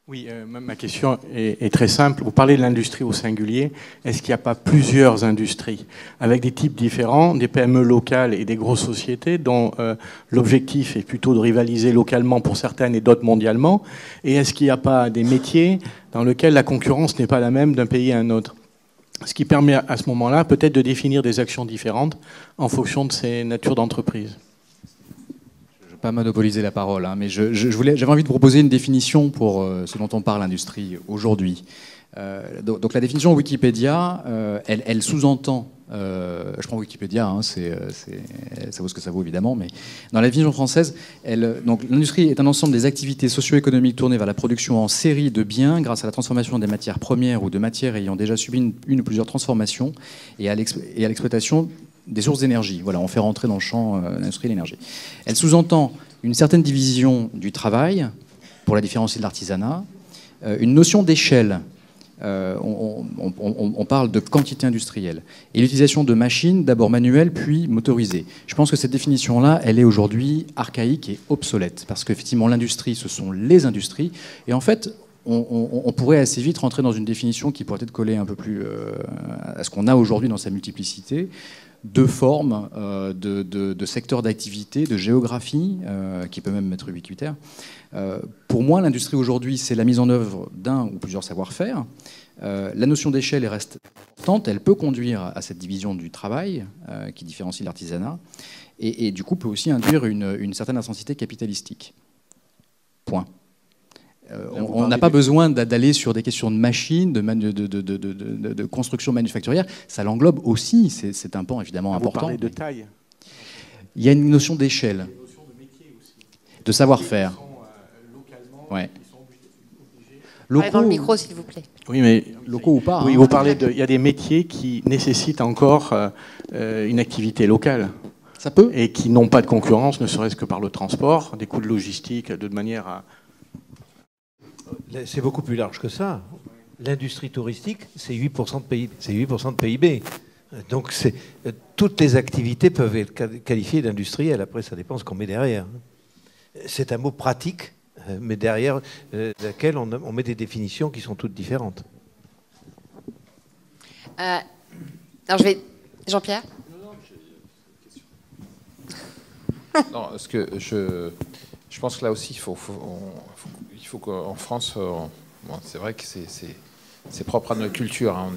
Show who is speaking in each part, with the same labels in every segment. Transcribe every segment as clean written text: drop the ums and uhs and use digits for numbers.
Speaker 1: Oui, ma question est très simple. Vous parlez de l'industrie au singulier. Est-ce qu'il n'y a pas plusieurs industries avec des types différents, des PME locales et des grosses sociétés dont l'objectif est plutôt de rivaliser localement pour certaines et d'autres mondialement? Et est-ce qu'il n'y a pas des métiers dans lesquels la concurrence n'est pas la même d'un pays à un autre? Ce qui permet à ce moment-là peut-être de définir des actions différentes en fonction de ces natures d'entreprise.
Speaker 2: Pas monopoliser la parole, hein, mais j'avais envie de proposer une définition pour ce dont on parle l'industrie aujourd'hui. Donc la définition Wikipédia, elle sous-entend, je prends Wikipédia, hein, ça vaut ce que ça vaut évidemment, mais dans la définition française, donc l'industrie est un ensemble des activités socio-économiques tournées vers la production en série de biens grâce à la transformation des matières premières ou de matières ayant déjà subi une ou plusieurs transformations et à l'exploitation des sources d'énergie. Voilà, on fait rentrer dans le champ l'industrie de l'énergie. Elle sous-entend une certaine division du travail, pour la différencier de l'artisanat, une notion d'échelle. On parle de quantité industrielle. Et l'utilisation de machines, d'abord manuelles, puis motorisées. Je pense que cette définition-là, elle est aujourd'hui archaïque et obsolète. Parce qu'effectivement, l'industrie, ce sont les industries. Et en fait, on pourrait assez vite rentrer dans une définition qui pourrait être collée un peu plus à ce qu'on a aujourd'hui dans sa multiplicité, de formes, de secteurs d'activité, de géographie, qui peut même être ubiquitaire. Pour moi, l'industrie aujourd'hui, c'est la mise en œuvre d'un ou plusieurs savoir-faire. La notion d'échelle reste importante, elle peut conduire à cette division du travail qui différencie l'artisanat, et du coup peut aussi induire une certaine intensité capitalistique. Point. On n'a pas besoin d'aller sur des questions de machines, de construction manufacturière. Ça l'englobe aussi, c'est un pan évidemment important.
Speaker 1: Vous parlez de taille.
Speaker 2: Il y a une notion d'échelle, de savoir-faire. Ouais.
Speaker 3: Locaux, dans le micro, s'il vous plaît.
Speaker 1: Oui, mais
Speaker 2: locaux ou pas.
Speaker 1: Oui, vous parlez il y a des métiers qui nécessitent encore une activité locale.
Speaker 2: Ça peut.
Speaker 1: Et qui n'ont pas de concurrence, ne serait-ce que par le transport, des coûts de logistique, de manière à...
Speaker 4: C'est beaucoup plus large que ça. L'industrie touristique, c'est 8% de PIB. Donc toutes les activités peuvent être qualifiées d'industrielles. Après, ça dépend ce qu'on met derrière. C'est un mot pratique, mais derrière laquelle on met des définitions qui sont toutes différentes.
Speaker 3: Alors je vais... Jean-Pierre ?
Speaker 5: Non, parce que je pense que là aussi, il faut qu'en France, bon, c'est vrai que c'est propre à notre culture. Hein.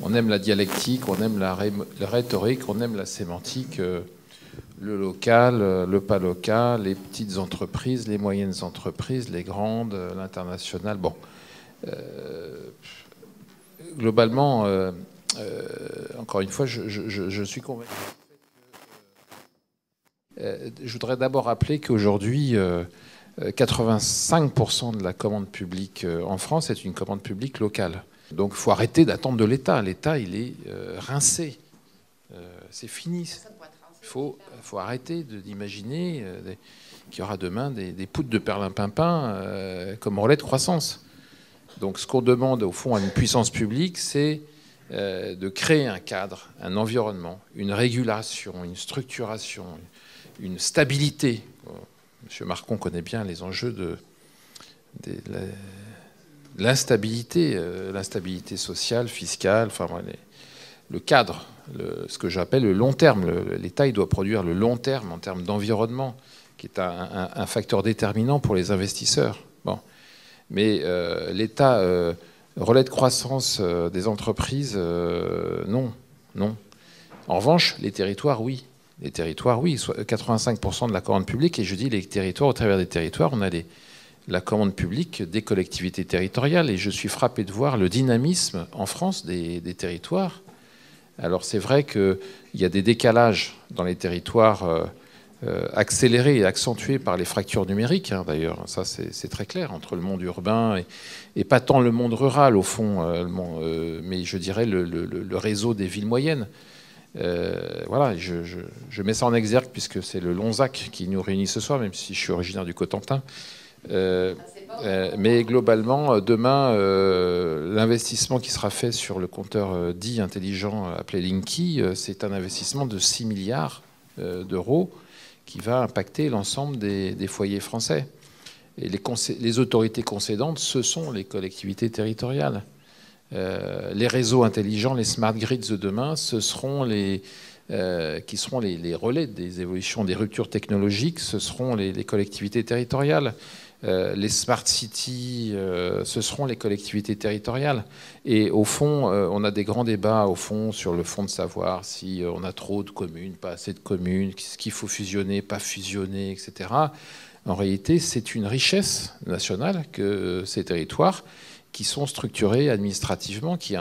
Speaker 5: On aime la dialectique, on aime la rhétorique, on aime la sémantique, le local, le pas local, les petites entreprises, les moyennes entreprises, les grandes, l'international. Bon, globalement, encore une fois, je suis convaincu. Je voudrais d'abord rappeler qu'aujourd'hui, 85% de la commande publique en France est une commande publique locale. Donc il faut arrêter d'attendre de l'État. L'État, il est rincé. C'est fini. Il faut arrêter d'imaginer qu'il y aura demain des poutres de perlimpinpin comme relais de croissance. Donc ce qu'on demande au fond à une puissance publique, c'est de créer un cadre, un environnement, une régulation, une structuration, une stabilité. M. Marcon connaît bien les enjeux de l'instabilité, l'instabilité sociale, fiscale, enfin, le cadre, ce que j'appelle le long terme. L'État, il doit produire le long terme en termes d'environnement, qui est un facteur déterminant pour les investisseurs. Bon. Mais l'État, relais de croissance des entreprises, non. En revanche, les territoires, oui. Les territoires, oui, 85% de la commande publique, et je dis les territoires, au travers des territoires, on a la commande publique des collectivités territoriales, et je suis frappé de voir le dynamisme en France des territoires. Alors c'est vrai qu'il y a des décalages dans les territoires accélérés et accentués par les fractures numériques, hein, d'ailleurs, ça c'est très clair, entre le monde urbain et pas tant le monde rural, au fond, mais je dirais le réseau des villes moyennes. Voilà, je mets ça en exergue puisque c'est le Lonzac qui nous réunit ce soir, même si je suis originaire du Cotentin.
Speaker 3: C'est
Speaker 5: Mais globalement, demain, l'investissement qui sera fait sur le compteur dit intelligent appelé Linky, c'est un investissement de 6 milliards d'euros qui va impacter l'ensemble des foyers français. Et les autorités concédantes, ce sont les collectivités territoriales. Les réseaux intelligents, les smart grids de demain, ce seront qui seront les relais des évolutions, des ruptures technologiques, ce seront les collectivités territoriales. Les smart cities, ce seront les collectivités territoriales. Et au fond, on a des grands débats au fond sur le fond de savoir si on a trop de communes, pas assez de communes, ce qu'il faut fusionner, pas fusionner, etc. En réalité, c'est une richesse nationale que ces territoires qui sont structurés administrativement, qui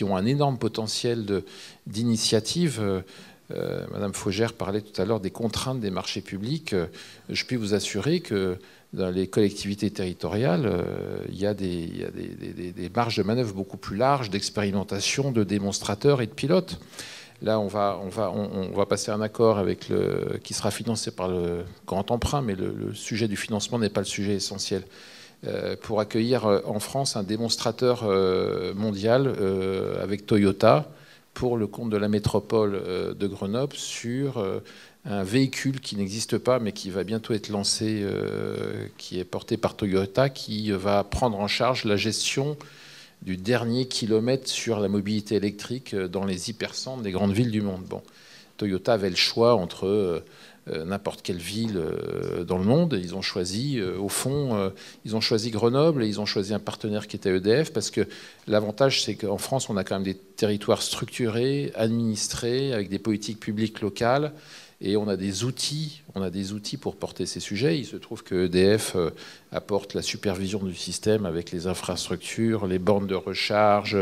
Speaker 5: ont un énorme potentiel d'initiative. Madame Faugère parlait tout à l'heure des contraintes des marchés publics. Je puis vous assurer que dans les collectivités territoriales, il y a des marges de manœuvre beaucoup plus larges, d'expérimentation, de démonstrateurs et de pilotes. Là, on va passer un accord qui sera financé par le grand emprunt, mais le sujet du financement n'est pas le sujet essentiel. Pour accueillir en France un démonstrateur mondial avec Toyota pour le compte de la métropole de Grenoble sur un véhicule qui n'existe pas mais qui va bientôt être lancé, qui est porté par Toyota, qui va prendre en charge la gestion du dernier kilomètre sur la mobilité électrique dans les hypercentres des grandes villes du monde. Bon, Toyota avait le choix entre n'importe quelle ville dans le monde. Ils ont choisi, au fond, ils ont choisi Grenoble et ils ont choisi un partenaire qui était EDF parce que l'avantage, c'est qu'en France, on a quand même des territoires structurés, administrés, avec des politiques publiques locales. Et on a des outils pour porter ces sujets. Il se trouve que EDF apporte la supervision du système avec les infrastructures, les bornes de recharge,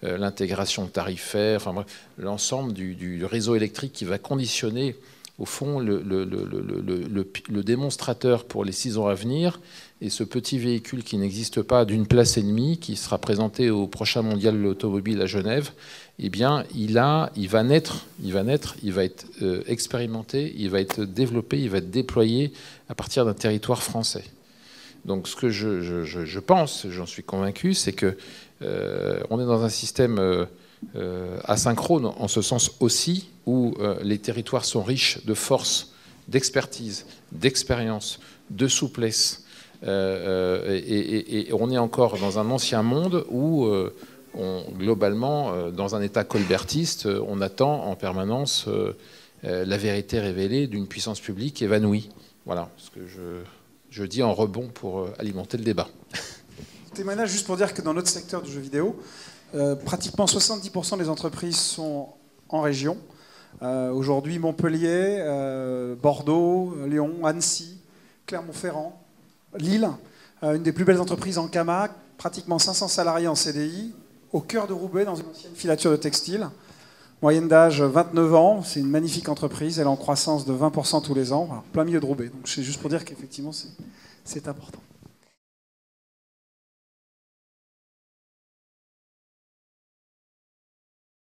Speaker 5: l'intégration tarifaire, enfin bref, l'ensemble du réseau électrique qui va conditionner, au fond, le démonstrateur pour les 6 ans à venir. Et ce petit véhicule qui n'existe pas d'une place et demie, qui sera présenté au prochain mondial de l'automobile à Genève, eh bien, il va naître, il va être expérimenté, il va être développé, il va être déployé à partir d'un territoire français. Donc, ce que je pense, j'en suis convaincu, c'est que on est dans un système asynchrone, en ce sens aussi, où les territoires sont riches de force, d'expertise, d'expérience, de souplesse. Et on est encore dans un ancien monde où, globalement, dans un état colbertiste, on attend en permanence la vérité révélée d'une puissance publique évanouie. Voilà ce que je dis en rebond pour alimenter le débat.
Speaker 6: Témoignage juste pour dire que dans notre secteur du jeu vidéo, pratiquement 70% des entreprises sont en région. Aujourd'hui, Montpellier, Bordeaux, Lyon, Annecy, Clermont-Ferrand, Lille, une des plus belles entreprises en Camargue, pratiquement 500 salariés en CDI, au cœur de Roubaix, dans une ancienne filature de textile. Moyenne d'âge 29 ans, c'est une magnifique entreprise, elle est en croissance de 20% tous les ans, voilà, plein milieu de Roubaix. Donc c'est juste pour dire qu'effectivement c'est important.